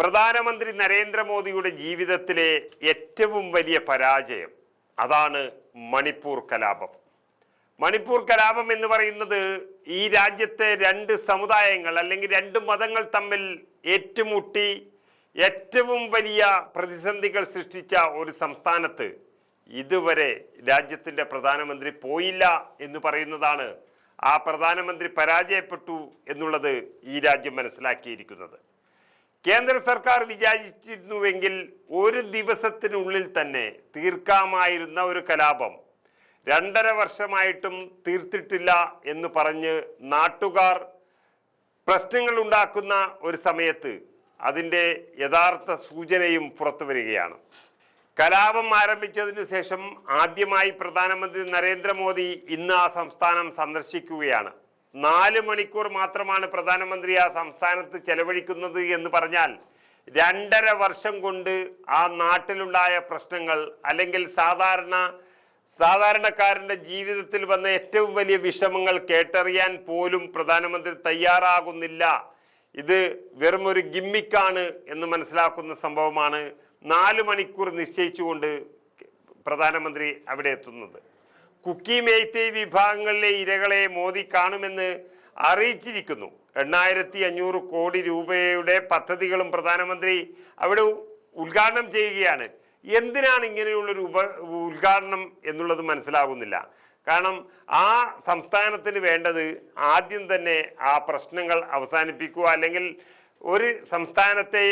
പ്രധാനമന്ത്രി നരേന്ദ്രമോദിയുടെ ജീവിതത്തിലെ ഏറ്റവും വലിയ പരാജയം അതാണ് മണിപ്പൂർ കലാപം. മണിപ്പൂർ കലാപം എന്ന് പറയുന്നത് ഈ രാജ്യത്തെ രണ്ട് സമുദായങ്ങൾ അല്ലെങ്കിൽ രണ്ട് മതങ്ങൾ തമ്മിൽ ഏറ്റുമുട്ടി ഏറ്റവും വലിയ പ്രതിസന്ധികൾ സൃഷ്ടിച്ച ഒരു സംസ്ഥാനത്ത് ഇതുവരെ രാജ്യത്തിന്റെ പ്രധാനമന്ത്രി പോയില്ല എന്ന് പറയുന്നതാണ് ആ പ്രധാനമന്ത്രി പരാജയപ്പെട്ടു എന്നുള്ളത് ഈ രാജ്യം മനസ്സിലാക്കിയിരിക്കുന്നത്. കേന്ദ്ര സർക്കാർ വിചാരിച്ചിരുന്നുവെങ്കിൽ ഒരു ദിവസത്തിനുള്ളിൽ തന്നെ തീർക്കാമായിരുന്ന ഒരു കലാപം 2.5 വർഷമായിട്ടും തീർത്തിട്ടില്ല എന്ന് പറഞ്ഞ് നാട്ടുകാർ പ്രശ്നങ്ങൾ ഉണ്ടാക്കുന്ന ഒരു സമയത്ത് അതിൻ്റെ യഥാർത്ഥ സൂചനയും പുറത്തു വരികയാണ്. കലാപം ആരംഭിച്ചതിനു ശേഷം ആദ്യമായി പ്രധാനമന്ത്രി നരേന്ദ്രമോദി ഇന്ന് ആ സംസ്ഥാനം സന്ദർശിക്കുകയാണ്. 4 മണിക്കൂർ മാത്രമാണ് പ്രധാനമന്ത്രി ആ സംസ്ഥാനത്ത് ചെലവഴിക്കുന്നത് എന്ന് പറഞ്ഞാൽ 2.5 വർഷം കൊണ്ട് ആ നാട്ടിലുണ്ടായ പ്രശ്നങ്ങൾ അല്ലെങ്കിൽ സാധാരണക്കാരന്റെ ജീവിതത്തിൽ വന്ന ഏറ്റവും വലിയ വിഷമങ്ങൾ കേട്ടറിയാൻ പോലും പ്രധാനമന്ത്രി തയ്യാറാകുന്നില്ല. ഇത് വെറും ഒരു ഗിമ്മിക്കാണ് എന്ന് മനസ്സിലാക്കുന്ന സംഭവമാണ് 4 മണിക്കൂർ നിശ്ചയിച്ചുകൊണ്ട് പ്രധാനമന്ത്രി അവിടെ എത്തുന്നത്. കുക്കി മേയ്തേയ് വിഭാഗങ്ങളിലെ ഇരകളെ മോദി കാണുമെന്ന് അറിയിച്ചിരിക്കുന്നു. 8,500 കോടി രൂപയുടെ പദ്ധതികളും പ്രധാനമന്ത്രി അവിടെ ഉദ്ഘാടനം ചെയ്യുകയാണ്. എന്തിനാണ് ഇങ്ങനെയുള്ളൊരു ഉദ്ഘാടനം എന്നുള്ളത് മനസ്സിലാകുന്നില്ല. കാരണം ആ സംസ്ഥാനത്തിന് വേണ്ടത് ആദ്യം തന്നെ ആ പ്രശ്നങ്ങൾ അവസാനിപ്പിക്കുക, അല്ലെങ്കിൽ ഒരു സംസ്ഥാനത്തെ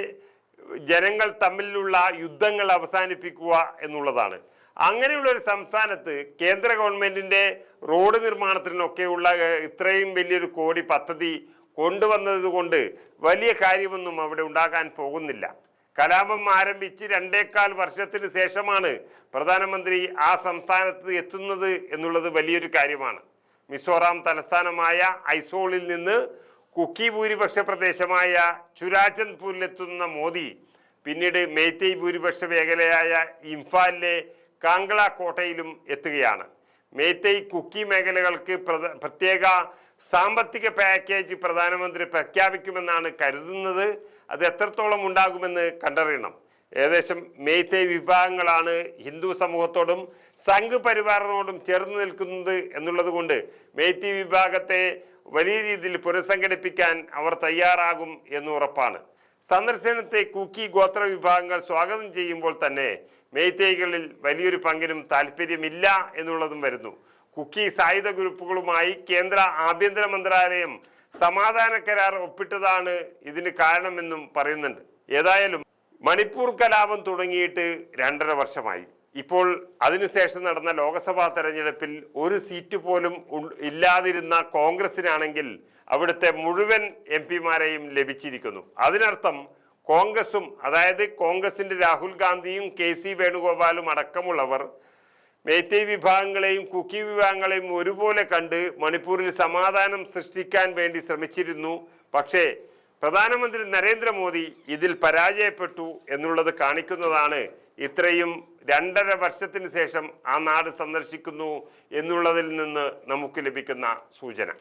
ജനങ്ങൾ തമ്മിലുള്ള യുദ്ധങ്ങൾ അവസാനിപ്പിക്കുക എന്നുള്ളതാണ്. അങ്ങനെയുള്ള ഒരു സംസ്ഥാനത്ത് കേന്ദ്ര ഗവൺമെന്റിന്റെ റോഡ് നിർമ്മാണത്തിനൊക്കെയുള്ള ഇത്രയും വലിയൊരു കോടി പദ്ധതി കൊണ്ടുവന്നത് കൊണ്ട് വലിയ കാര്യമൊന്നും അവിടെ ഉണ്ടാകാൻ പോകുന്നില്ല. കലാപം ആരംഭിച്ച് 2.25 വർഷത്തിന് ശേഷമാണ് പ്രധാനമന്ത്രി ആ സംസ്ഥാനത്ത് എത്തുന്നത് എന്നുള്ളത് വലിയൊരു കാര്യമാണ്. മിസോറാം തലസ്ഥാനമായ ഐസോളിൽ നിന്ന് കുക്കി ഭൂരിപക്ഷ പ്രദേശമായ ചുരാചന്ദ്പൂരിലെത്തുന്ന മോദി പിന്നീട് മേയ്തേയ് ഭൂരിപക്ഷ മേഖലയായ ഇംഫാലിലെ കാംഗ്ല കോട്ടയിലും എത്തുകയാണ്. മേയ്തേയ് കുക്കി മേഖലകൾക്ക് പ്രത്യേക സാമ്പത്തിക പാക്കേജ് പ്രധാനമന്ത്രി പ്രഖ്യാപിക്കുമെന്നാണ് കരുതുന്നത്. അത് എത്രത്തോളം ഉണ്ടാകുമെന്ന് കണ്ടറിയണം. ഏകദേശം മേയ്തേയ് വിഭാഗങ്ങളാണ് ഹിന്ദു സമൂഹത്തോടും സംഘ് പരിവാറിനോടും ചേർന്ന് നിൽക്കുന്നത് എന്നുള്ളത് കൊണ്ട് മേയ്തേയ് വിഭാഗത്തെ വലിയ രീതിയിൽ പുനഃസംഘടിപ്പിക്കാൻ അവർ തയ്യാറാകും എന്ന് ഉറപ്പാണ്. സന്ദർശനത്തെ കുക്കി ഗോത്ര വിഭാഗങ്ങൾ സ്വാഗതം ചെയ്യുമ്പോൾ തന്നെ മേയ്തേയ്കളിൽ വലിയൊരു പങ്കിനും താല്പര്യമില്ല എന്നുള്ളതും വരുന്നു. കുക്കി സായുധ ഗ്രൂപ്പുകളുമായി കേന്ദ്ര ആഭ്യന്തര മന്ത്രാലയം സമാധാന കരാർ ഒപ്പിട്ടതാണ് ഇതിന് കാരണമെന്നും പറയുന്നുണ്ട്. ഏതായാലും മണിപ്പൂർ കലാപം തുടങ്ങിയിട്ട് 2.5 വർഷമായി. ഇപ്പോൾ അതിനുശേഷം നടന്ന ലോക്സഭാ തെരഞ്ഞെടുപ്പിൽ ഒരു സീറ്റ് പോലും ഇല്ലാതിരുന്ന കോൺഗ്രസിനാണെങ്കിൽ അവിടുത്തെ മുഴുവൻ MP-മാരെയും ലഭിച്ചിരിക്കുന്നു. അതിനർത്ഥം കോൺഗ്രസും, അതായത് കോൺഗ്രസിന്റെ രാഹുൽ ഗാന്ധിയും KC വേണുഗോപാലും അടക്കമുള്ളവർ മേയ്തേയ് വിഭാഗങ്ങളെയും കുക്കി വിഭാഗങ്ങളെയും ഒരുപോലെ കണ്ട് മണിപ്പൂരിൽ സമാധാനം സൃഷ്ടിക്കാൻ വേണ്ടി ശ്രമിച്ചിരുന്നു. പക്ഷേ പ്രധാനമന്ത്രി നരേന്ദ്രമോദി ഇതിൽ പരാജയപ്പെട്ടു എന്നുള്ളത് കാണിക്കുന്നതാണ് ഇത്രയും 2.5 വർഷത്തിന് ശേഷം ആ നാട് സന്ദർശിക്കുന്നു എന്നുള്ളതിൽ നിന്ന് നമുക്ക് ലഭിക്കുന്ന സൂചന.